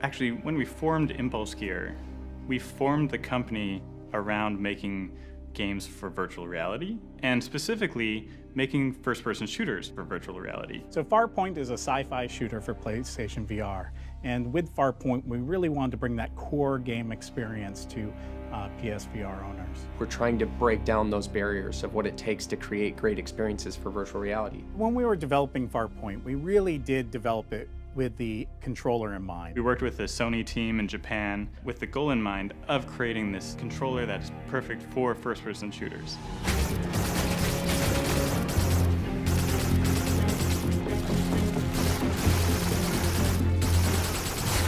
Actually, when we formed Impulse Gear, we formed the company around making games for virtual reality, and specifically making first-person shooters for virtual reality. So Farpoint is a sci-fi shooter for PlayStation VR, and with Farpoint, we really wanted to bring that core game experience to PSVR owners. We're trying to break down those barriers of what it takes to create great experiences for virtual reality. When we were developing Farpoint, we really did develop it with the controller in mind. We worked with the Sony team in Japan with the goal in mind of creating this controller that's perfect for first-person shooters.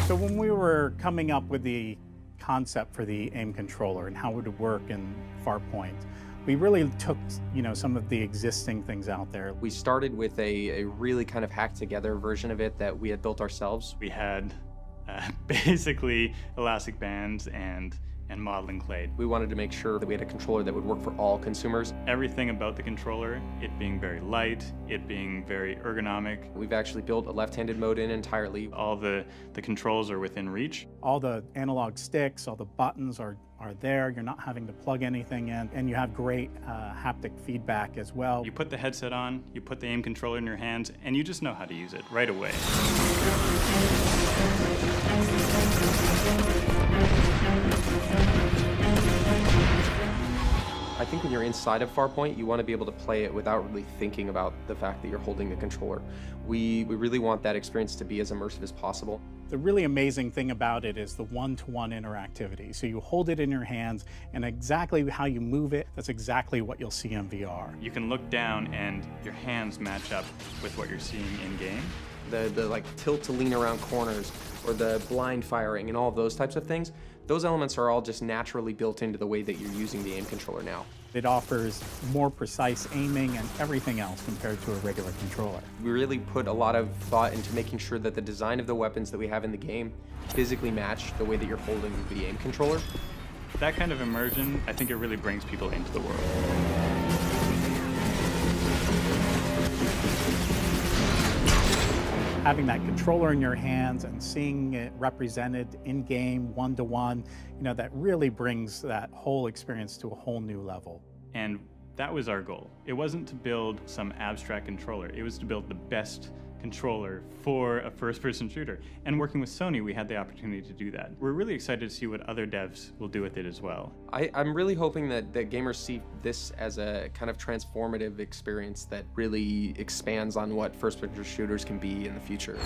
So when we were coming up with the concept for the AIM controller and how it would work in Farpoint, we really took, some of the existing things out there. We started with a really kind of hacked together version of it that we had built ourselves. We had basically elastic bands and modeling clay. We wanted to make sure that we had a controller that would work for all consumers. Everything about the controller, it being very light, it being very ergonomic. We've actually built a left-handed mode in entirely. All the controls are within reach. All the analog sticks, all the buttons are there. You're not having to plug anything in, and you have great haptic feedback as well. You put the headset on, you put the AIM controller in your hands, and you just know how to use it right away. I think when you're inside of Farpoint, you want to be able to play it without really thinking about the fact that you're holding the controller. We really want that experience to be as immersive as possible. The really amazing thing about it is the one-to-one interactivity. So you hold it in your hands, and exactly how you move it, that's exactly what you'll see in VR. You can look down and your hands match up with what you're seeing in-game. The like tilt to lean around corners or the blind firing and all of those types of things, those elements are all just naturally built into the way that you're using the AIM controller now. It offers more precise aiming and everything else compared to a regular controller. We really put a lot of thought into making sure that the design of the weapons that we have in the game physically match the way that you're holding the AIM controller. That kind of immersion, I think it really brings people into the world. Having that controller in your hands and seeing it represented in-game, one-to-one, that really brings that whole experience to a whole new level. And that was our goal. It wasn't to build some abstract controller. It was to build the best controller for a first-person shooter. And working with Sony, we had the opportunity to do that. We're really excited to see what other devs will do with it as well. I'm really hoping that gamers see this as a kind of transformative experience that really expands on what first-person shooters can be in the future.